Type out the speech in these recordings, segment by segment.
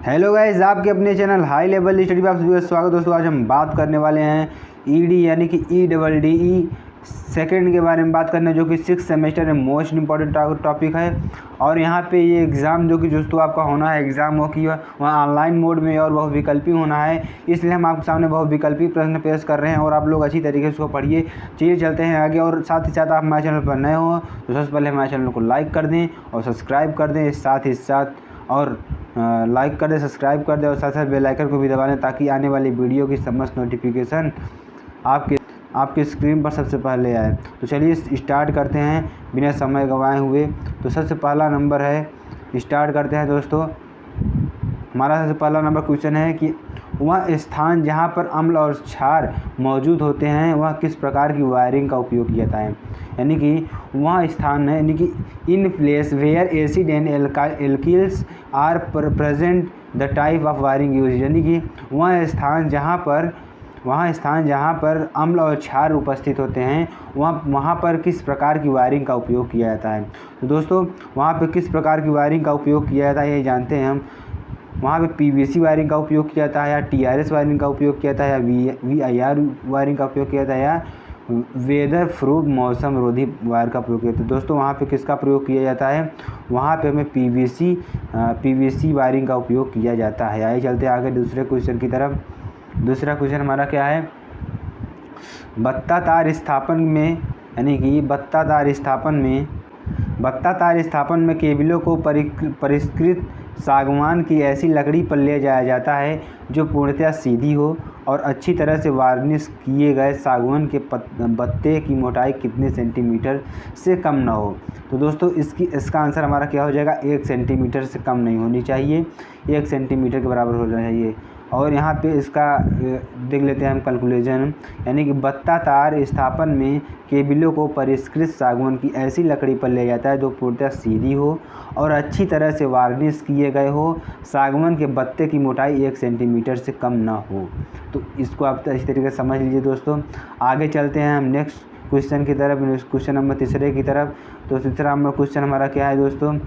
Hello guys, आपके अपने channel high level study पे आप सभी का स्वागत है। दोस्तों आज हम बात करने वाले हैं ईडी यानी कि EEE सेकंड के बारे में बात करने, जो कि 6th सेमेस्टर में मोस्ट इंपॉर्टेंट टॉपिक है। और यहाँ पे ये एग्ज़ाम जो कि दोस्तों आपका होना है, एग्ज़ाम हो कि वहाँ ऑनलाइन मोड में और बहुविकल्पी होना है, इसलिए हम आपके सामने बहुविकल्पी प्रश्न पेश कर रहे हैं और आप लोग अच्छी तरीके से उसको पढ़िए। चलिए चलते हैं आगे। और साथ ही साथ आप हमारे चैनल पर नए हो तो सबसे पहले हमारे चैनल को लाइक कर दें और सब्सक्राइब कर दें, साथ ही साथ और लाइक कर दें, सब्सक्राइब कर दें और साथ साथ बेल आइकन को भी दबा लें, ताकि आने वाली वीडियो की समस्त नोटिफिकेशन आपके स्क्रीन पर सबसे पहले आए। तो चलिए स्टार्ट करते हैं बिना समय गंवाए हुए। तो सबसे पहला नंबर है, स्टार्ट करते हैं दोस्तों। हमारा सबसे पहला नंबर क्वेश्चन है कि वह स्थान जहाँ पर अम्ल और क्षार मौजूद होते हैं वह किस प्रकार की वायरिंग का उपयोग किया जाता है। यानी कि वह स्थान है, यानी कि in place where acid and alkalis are present the type of wiring use. यानी कि वह स्थान जहाँ पर अम्ल और क्षार उपस्थित होते हैं वहाँ पर किस प्रकार की वायरिंग का उपयोग किया जाता है। तो दोस्तों वहाँ पर किस प्रकार की वायरिंग का उपयोग किया जाता है ये जानते हैं हम। वहाँ पे PVC वायरिंग का उपयोग किया जाता है, या TRS वायरिंग का उपयोग किया जाता है, या VIR वायरिंग का उपयोग किया जाता है, या वेदर प्रूफ मौसम रोधी वायर का प्रयोग किया जाता है। दोस्तों वहाँ पे किसका प्रयोग किया जाता है, वहाँ पे हमें PVC वायरिंग का उपयोग किया जाता है। आइए चलते आगे दूसरे क्वेश्चन की तरफ। दूसरा क्वेश्चन हमारा क्या है, बत्ता तार स्थापन में, यानी कि बत्ता तार स्थापन में केबलों को परिष्कृत सागवान की ऐसी लकड़ी पर ले जाया जाता है जो पूर्णतः सीधी हो और अच्छी तरह से वार्निश किए गए सागवान के बत्ते की मोटाई कितने सेंटीमीटर से कम न हो। तो दोस्तों इसका आंसर हमारा क्या हो जाएगा, 1 सेंटीमीटर से कम नहीं होनी चाहिए, 1 सेंटीमीटर के बराबर होना चाहिए। और यहाँ पे इसका देख लेते हैं हम कैलकुलेशन, यानी कि बत्ता तार स्थापन में केबलों को परिष्कृत सागवान की ऐसी लकड़ी पर ले जाता है जो पूर्णतः सीधी हो और अच्छी तरह से वार्निश किए गए हो, सागवान के बत्ते की मोटाई 1 सेंटीमीटर से कम ना हो। तो इसको आप अच्छी तरीके से समझ लीजिए दोस्तों। आगे चलते हैं हम नेक्स्ट क्वेश्चन की तरफ, क्वेश्चन नंबर तीसरे की तरफ। तो तीसरा नंबर क्वेश्चन हमारा क्या है दोस्तों,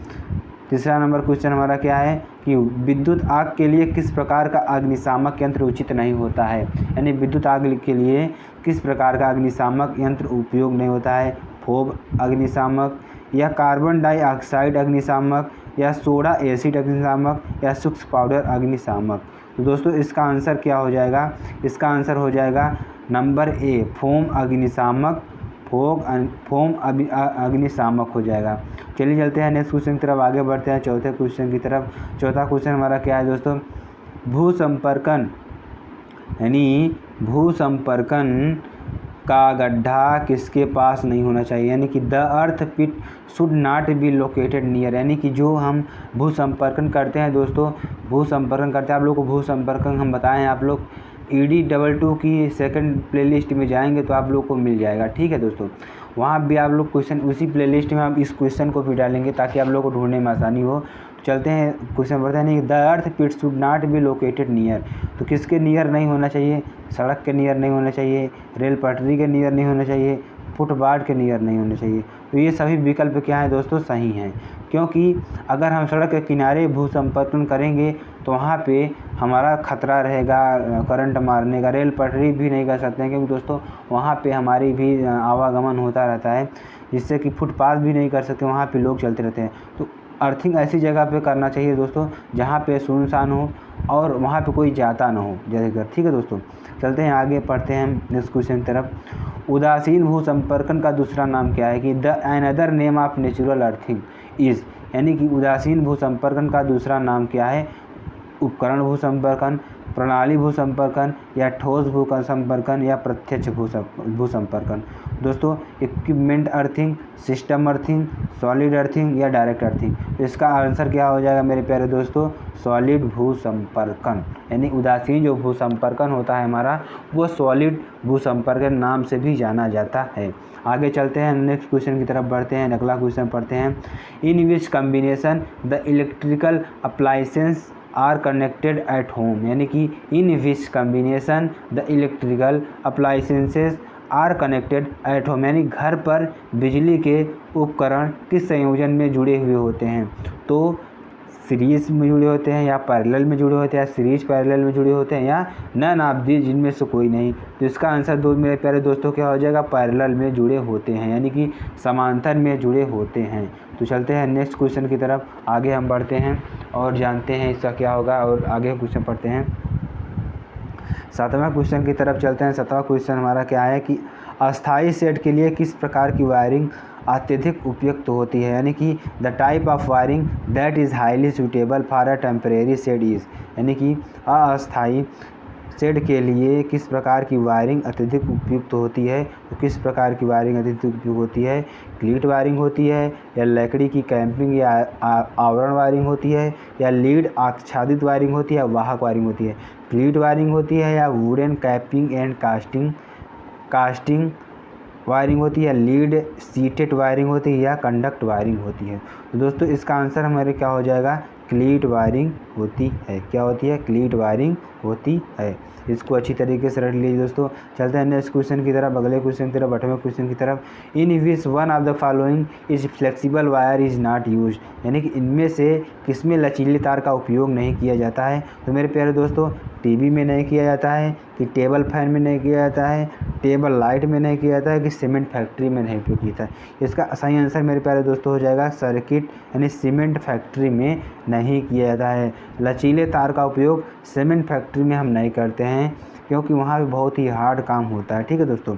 तीसरा नंबर क्वेश्चन हमारा क्या है कि विद्युत आग के लिए किस प्रकार का अग्निशामक यंत्र उचित नहीं होता है। यानी विद्युत आग के लिए किस प्रकार का अग्निशामक यंत्र उपयोग नहीं होता है, फोब अग्निशामक, या कार्बन डाइऑक्साइड अग्निशामक, या सोडा एसिड अग्निशामक, या सूक्ष्म पाउडर अग्निशामक। तो दोस्तों इसका आंसर क्या हो जाएगा, इसका आंसर हो जाएगा नंबर ए, फोम अग्निशामक हो जाएगा। चलिए चलते हैं नेक्स्ट क्वेश्चन की तरफ, आगे बढ़ते हैं चौथे क्वेश्चन की तरफ। चौथा क्वेश्चन हमारा क्या है दोस्तों, भूसंपर्कन, यानी भूसंपर्कन का गड्ढा किसके पास नहीं होना चाहिए। यानी कि the earth pit should not be located near. यानी कि जो हम भूसंपर्कन करते हैं दोस्तों, भूसंपर्कन करते हैं, आप लोग को भूसंपर्कन हम बताएं, आप लोग ED22 की सेकंड प्लेलिस्ट में जाएंगे तो आप लोग को मिल जाएगा, ठीक है दोस्तों। वहाँ भी आप लोग क्वेश्चन, उसी प्लेलिस्ट में आप इस क्वेश्चन को भी डालेंगे ताकि आप लोग को ढूंढने में आसानी हो। चलते हैं क्वेश्चन बढ़ते हैं। नहीं, the earth pit should not be located near, तो किसके नियर नहीं होना चाहिए, सड़क के नियर नहीं होना चाहिए, रेल पटरी के नियर नहीं होना चाहिए, फुटपाथ के नियर नहीं होना चाहिए। तो ये सभी विकल्प क्या हैं दोस्तों, सही हैं, क्योंकि अगर हम सड़क के किनारे भूसंपर्कन करेंगे तो वहाँ पे हमारा खतरा रहेगा करंट मारने का। रेल पटरी भी नहीं कर सकते हैं क्योंकि दोस्तों वहाँ पे हमारी भी आवागमन होता रहता है, जिससे कि फुटपाथ भी नहीं कर सकते, वहाँ पे लोग चलते रहते हैं। तो अर्थिंग ऐसी जगह पे करना चाहिए दोस्तों जहाँ पे सुनसान हो और वहाँ पे कोई जाता ना हो जगह, ठीक है दोस्तों। चलते हैं आगे, पढ़ते हैं नेक्स्ट क्वेश्चन की तरफ। उदासीन भूसंपर्कन का दूसरा नाम क्या है, कि the another name of natural earthing is. यानी कि उदासीन भूसंपर्कन का दूसरा नाम क्या है, उपकरण भूसंपर्कन, प्रणाली भूसंपर्कन, या ठोस भूसंपर्कन, या प्रत्यक्ष भूसंपर्कन। दोस्तों equipment earthing, system earthing, solid earthing, या डायरेक्ट अर्थिंग। तो इसका आंसर क्या हो जाएगा मेरे प्यारे दोस्तों, सॉलिड भूसंपर्कन। यानी उदासीन जो भूसंपर्कन होता है हमारा, वो सॉलिड भूसंपर्कन नाम से भी जाना जाता है। आगे चलते हैं, नेक्स्ट क्वेश्चन की तरफ बढ़ते हैं, अगला क्वेश्चन पढ़ते हैं। In which combination the electrical appliances are connected at home. यानी कि in which combination the electrical appliances are connected at home, यानी घर पर बिजली के उपकरण किस संयोजन में जुड़े हुए होते हैं। तो सीरीज में जुड़े होते हैं या पैरेलल में जुड़े होते हैं या सीरीज पैरेलल में जुड़े होते हैं या नन ऑफ दिस, जिनमें से कोई नहीं। तो इसका आंसर मेरे प्यारे दोस्तों क्या हो जाएगा, पैरेलल में जुड़े होते हैं, यानी कि समांतर में जुड़े होते हैं। तो चलते हैं नेक्स्ट क्वेश्चन की तरफ, आगे हम बढ़ते हैं और जानते हैं इसका क्या होगा और आगे क्वेश्चन पढ़ते हैं। 7वां क्वेश्चन की तरफ चलते हैं। 7वां क्वेश्चन हमारा क्या है कि अस्थायी शेड के लिए किस प्रकार की वायरिंग अत्यधिक उपयुक्त होती है, यानी कि the type of wiring that is highly suitable for a temporary shed is, यानी कि अस्थायी शेड के लिए किस प्रकार की वायरिंग अत्यधिक उपयुक्त होती है। तो किस प्रकार की वायरिंग अत्यधिक उपयुक्त होती है, क्लीट वायरिंग होती है या लकड़ी की कैंपिंग या आवरण वायरिंग होती है या लीड आच्छादित वायरिंग होती है या वाहक वायरिंग होती है, क्लीट वायरिंग होती है या wooden capping and casting wiring होती है, लीड सीटेड वायरिंग होती है या कंडक्ट वायरिंग होती है। तो दोस्तों इसका आंसर हमारे क्या हो जाएगा, क्लीट वायरिंग होती है। क्या होती है, क्लीट वायरिंग होती है। इसको अच्छी तरीके से रख लीजिए दोस्तों। चलते हैं नेक्स्ट क्वेश्चन की तरफ, अगले क्वेश्चन की तरफ, 8वें क्वेश्चन की तरफ। In which one of the following is flexible wire is not use, यानी कि इनमें से किसमें लचीले तार का उपयोग नहीं किया जाता है। तो मेरे प्यारे दोस्तों, टीवी में नहीं किया जाता है, कि टेबल फैन में नहीं किया जाता है, टेबल लाइट में नहीं किया जाता है, कि सीमेंट फैक्ट्री में नहीं उपयोग किया जाता है। इसका सही आंसर मेरे प्यारे दोस्तों हो जाएगा सर्किट, यानी सीमेंट फैक्ट्री में नहीं किया जाता है। लचीले तार का उपयोग सीमेंट फैक्ट्री में हम नहीं करते हैं, क्योंकि वहाँ पे बहुत ही हार्ड काम होता है। ठीक है दोस्तों,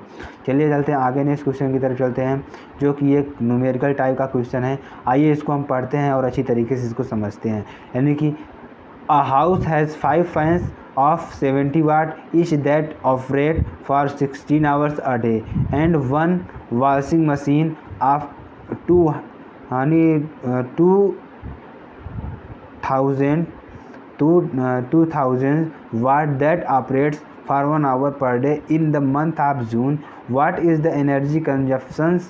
चलिए चलते हैं आगे नेक्स्ट क्वेश्चन की तरफ चलते हैं, जो कि एक न्यूमेरिकल टाइप का क्वेश्चन है। आइए इसको हम पढ़ते हैं और अच्छी तरीके से इसको समझते हैं। यानी कि a house has 5 fans of 70 watt each that operate for 16 hours a day and 1 washing machine of 2000 watt that operates for 1 hour per day in the month of June. What is the energy consumption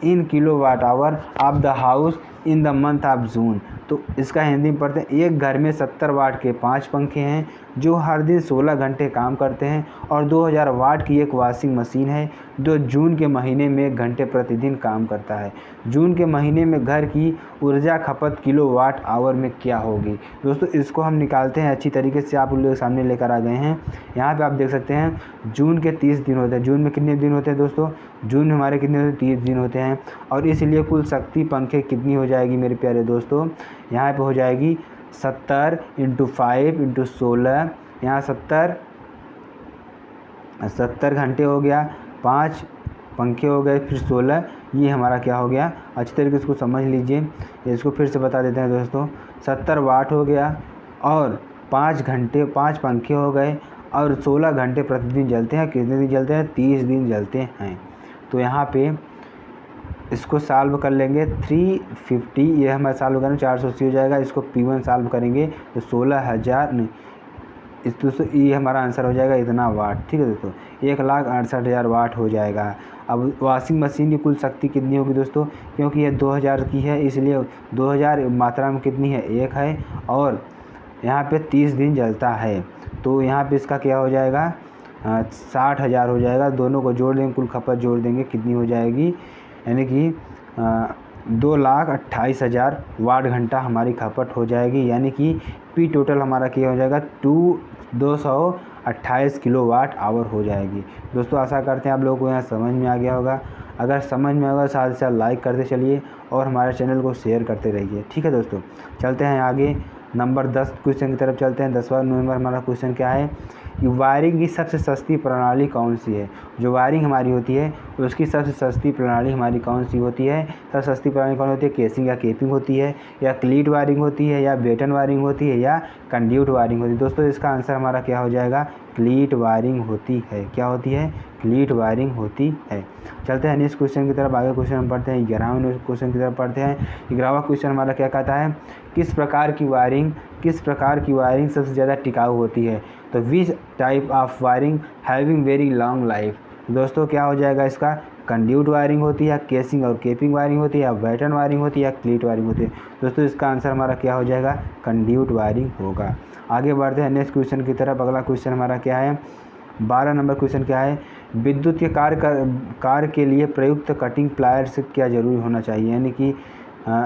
in kilowatt hour of the house in the month of June? तो इसका हिंदी में पढ़ते हैं। एक घर में 70 वाट के 5 पंखे हैं जो हर दिन 16 घंटे काम करते हैं और 2000 वाट की एक वॉशिंग मशीन है जो जून के महीने में 1 घंटे प्रतिदिन काम करता है। जून के महीने में घर की ऊर्जा खपत किलोवाट आवर में क्या होगी। दोस्तों इसको हम निकालते हैं अच्छी तरीके से, आप लोग सामने लेकर आ गए हैं। यहाँ पे आप देख सकते हैं जून के 30 दिन होते हैं। जून में कितने दिन होते हैं दोस्तों, जून में हमारे कितने होते हैं, 30 दिन होते हैं। और इसलिए कुल शक्ति पंखे कितनी हो जाएगी मेरे प्यारे दोस्तों, यहाँ पे हो जाएगी 70 × 5 × 16, यहाँ 70 घंटे हो गया, 5 पंखे हो गए, फिर 16, ये हमारा क्या हो गया। अच्छी तरीके से इसको समझ लीजिए, इसको फिर से बता देते हैं दोस्तों। 70 वाट हो गया और 5 घंटे 5 पंखे हो गए और 16 घंटे प्रतिदिन जलते हैं। कितने दिन जलते हैं, 30 दिन जलते हैं। तो यहाँ पे इसको सॉल्व कर लेंगे, 350 ये हमारा सॉल्व करें 480 हो जाएगा। इसको P1 सॉल्व करेंगे तो 16,000 नहीं, इस दोस्तों ये हमारा आंसर हो जाएगा इतना वाट। ठीक है दोस्तों, 1,68,000 वाट हो जाएगा। अब वॉशिंग मशीन की कुल शक्ति कितनी होगी दोस्तों, क्योंकि ये 2000 की है इसलिए 2000 मात्रा में कितनी है, 1 है और यहाँ पे 30 दिन जलता है। तो यहाँ पे इसका क्या हो जाएगा, 60,000 हो जाएगा। दोनों को जोड़ देंगे, कुल खपत जोड़ देंगे, कितनी हो जाएगी, यानी कि 2,28,000 वाट घंटा हमारी खपत हो जाएगी। यानी कि पी टोटल हमारा क्या हो जाएगा, 228 किलोवाट आवर हो जाएगी। दोस्तों आशा करते हैं आप लोगों को यहाँ समझ में आ गया होगा। अगर समझ में होगा साथ ही साथ लाइक करते चलिए और हमारे चैनल को शेयर करते रहिए। ठीक है दोस्तों, चलते हैं आगे नंबर 10 क्वेश्चन की तरफ चलते हैं। 10वां नंबर हमारा क्वेश्चन क्या है, वायरिंग की सबसे सस्ती प्रणाली कौन सी है। जो वायरिंग हमारी होती है उसकी सबसे सस्ती प्रणाली हमारी कौन सी होती है। सबसे सस्ती प्रणाली कौन होती है, केसिंग या केपिंग होती है या क्लीट वायरिंग होती है या बेटन वायरिंग होती है या कंड्यूट वायरिंग होती है। दोस्तों इसका आंसर हमारा क्या हो जाएगा, क्लीट वायरिंग होती है। क्या होती है, क्लीट वायरिंग होती है। चलते हैं नेक्स्ट क्वेश्चन की तरफ, आगे क्वेश्चन हम पढ़ते हैं 11वें क्वेश्चन की तरफ पढ़ते हैं। 11वां क्वेश्चन हमारा क्या कहता है, किस प्रकार की वायरिंग सबसे ज़्यादा टिकाऊ होती है। तो which type of wiring having very long life. दोस्तों क्या हो जाएगा इसका, कंड्यूट वायरिंग होती है, केसिंग और केपिंग वायरिंग होती है, या बैटन वायरिंग होती है, या क्लीट वायरिंग होती है। दोस्तों इसका आंसर हमारा क्या हो जाएगा, कंड्यूट वायरिंग होगा। आगे बढ़ते हैं नेक्स्ट क्वेश्चन की तरफ। अगला क्वेश्चन हमारा क्या है, 12 नंबर क्वेश्चन क्या है, विद्युत के कार्य के लिए प्रयुक्त कटिंग प्लायर से क्या जरूरी होना चाहिए। यानी कि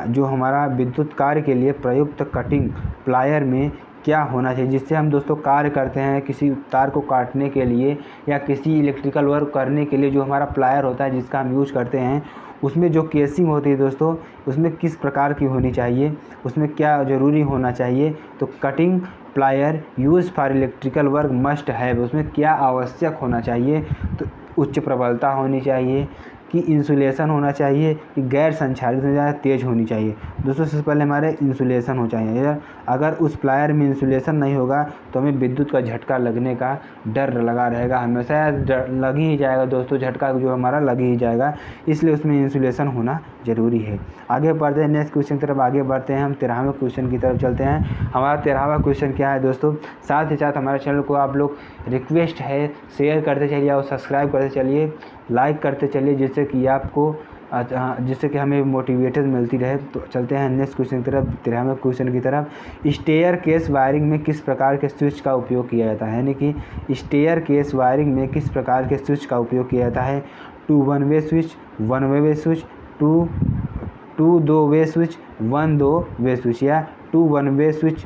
जो हमारा विद्युत कार्य के लिए प्रयुक्त कटिंग प्लायर में क्या होना चाहिए, जिससे हम दोस्तों कार्य करते हैं किसी तार को काटने के लिए या किसी इलेक्ट्रिकल वर्क करने के लिए जो हमारा प्लायर होता है जिसका हम यूज करते हैं, उसमें जो केसिंग होती है दोस्तों उसमें किस प्रकार की होनी चाहिए, उसमें क्या ज़रूरी होना चाहिए। तो cutting plier use for electrical work must have, उसमें क्या आवश्यक होना चाहिए। तो उच्च प्रबलता होनी चाहिए, कि इंसुलेशन होना चाहिए, कि गैर संचारित होना चाहिए, तेज़ होनी चाहिए। दोस्तों सबसे पहले हमारे इंसुलेशन हो चाहिए। अगर उस प्लायर में इंसुलेशन नहीं होगा तो हमें विद्युत का झटका लगने का डर लगा रहेगा, हमेशा लग ही जाएगा दोस्तों, झटका जो हमारा लग ही जाएगा, इसलिए उसमें इंसुलेशन होना ज़रूरी है। आगे बढ़ते हैं, नेक्स्ट क्वेश्चन की तरफ आगे बढ़ते हैं, हम 13वें क्वेश्चन की तरफ चलते हैं। हमारा 13वां क्वेश्चन क्या है दोस्तों, साथ ही साथ हमारे चैनल को आप लोग रिक्वेस्ट है शेयर करते चलिए और सब्सक्राइब करते चलिए, लाइक करते चलिए, जिससे कि आपको जिससे कि हमें मोटिवेटेड मिलती रहे। तो चलते हैं नेक्स्ट क्वेश्चन की तरफ, 13वें क्वेश्चन की तरफ। स्टेयर केस वायरिंग में किस प्रकार के स्विच का उपयोग किया जाता है, यानी कि स्टेयर केस वायरिंग में किस प्रकार के स्विच का उपयोग किया जाता है। 2 वन वे स्विच, 1 वे स्विच, 2 दो वे स्विच, 1 दो वे स्विच, या 2 वन वे स्विच,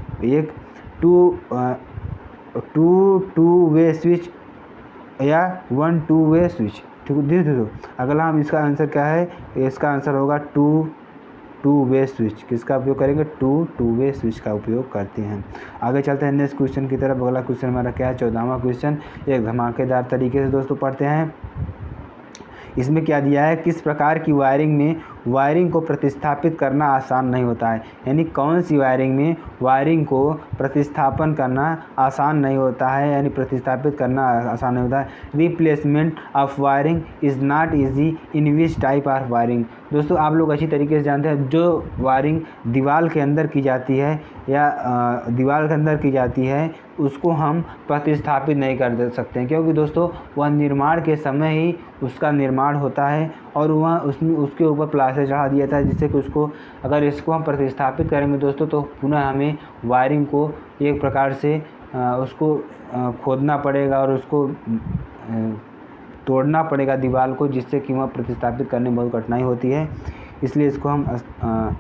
2 वे स्विच, या 1 2 वे स्विच। ठीक है, अगला हम इसका आंसर क्या है, इसका आंसर होगा 2 वे स्विच। किसका उपयोग करेंगे, 2 वे स्विच का उपयोग करते हैं। आगे चलते हैं नेक्स्ट क्वेश्चन की तरफ। अगला क्वेश्चन हमारा क्या है, 14वां क्वेश्चन, एक धमाकेदार तरीके से दोस्तों पढ़ते हैं। इसमें क्या दिया है, किस प्रकार की वायरिंग में वायरिंग को प्रतिस्थापित करना आसान नहीं होता है, यानी कौन सी वायरिंग में वायरिंग को प्रतिस्थापन करना आसान नहीं होता है, यानी प्रतिस्थापित करना आसान नहीं होता है। Replacement of wiring is not easy in which type of wiring. दोस्तों आप लोग अच्छी तरीके से जानते हैं, जो वायरिंग दीवार के अंदर की जाती है या दीवार के अंदर की जाती है उसको हम प्रतिस्थापित नहीं कर दे सकते हैं, क्योंकि दोस्तों वह निर्माण के समय ही उसका निर्माण होता है और वह उसमें उसके ऊपर प्लास्टर चढ़ा दिया था, जिससे कि उसको अगर इसको हम प्रतिस्थापित करेंगे दोस्तों तो पुनः हमें वायरिंग को एक प्रकार से उसको खोदना पड़ेगा और उसको तोड़ना पड़ेगा दीवार को, जिससे कि वह प्रतिस्थापित करने में बहुत कठिनाई होती है। इसलिए इसको हम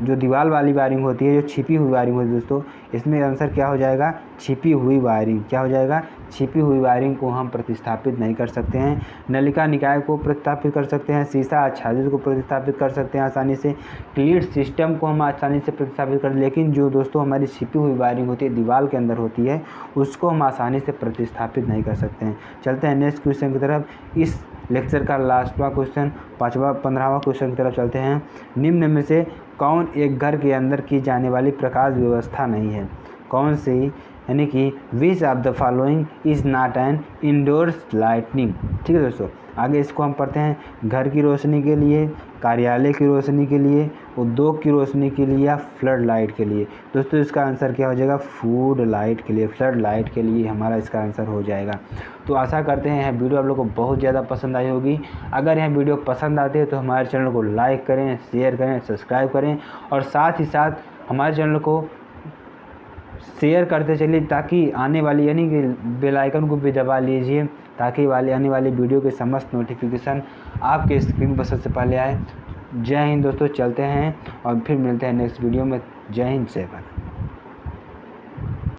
जो दीवार वाली वायरिंग होती है, जो छिपी हुई वायरिंग होती है दोस्तों, इसमें आंसर क्या हो जाएगा, छिपी हुई वायरिंग। क्या हो जाएगा, छिपी हुई वायरिंग को हम प्रतिस्थापित नहीं कर सकते हैं। नलिका निकाय को प्रतिस्थापित कर सकते हैं, शीशा आच्छादित को प्रतिस्थापित कर सकते हैं आसानी से, क्लीड सिस्टम को हम आसानी से प्रतिस्थापित कर, लेकिन जो दोस्तों हमारी छिपी हुई वायरिंग होती है, दीवार के अंदर होती है, उसको हम आसानी से प्रतिस्थापित नहीं कर सकते हैं। चलते हैं नेक्स्ट क्वेश्चन की तरफ। इस लेक्चर का लास्टवां क्वेश्चन 15वां क्वेश्चन की तरफ चलते हैं। निम्न में से कौन एक घर के अंदर की जाने वाली प्रकाश व्यवस्था नहीं है, कौन सी, यानी कि which of the following is not an indoors lightning. ठीक है दोस्तों, आगे इसको हम पढ़ते हैं। घर की रोशनी के लिए, कार्यालय की रोशनी के लिए, उद्योग की रोशनी के लिए, या फ्लड लाइट के लिए। दोस्तों इसका आंसर क्या हो जाएगा, फूड लाइट के लिए, फ्लड लाइट के लिए हमारा इसका आंसर हो जाएगा। तो आशा करते हैं यह वीडियो आप लोग को बहुत ज़्यादा पसंद आई होगी। अगर यह वीडियो पसंद आती है तो हमारे चैनल को लाइक करें, शेयर करें, सब्सक्राइब करें, और साथ ही साथ हमारे चैनल को शेयर करते चलिए, ताकि आने वाली, यानी कि बेल आइकन को भी दबा लीजिए, ताकि आने वाली वीडियो के समस्त नोटिफिकेशन आपके स्क्रीन पर सबसे पहले आए। जय हिंद दोस्तों, चलते हैं और फिर मिलते हैं नेक्स्ट वीडियो में। जय हिंद, जय भारत।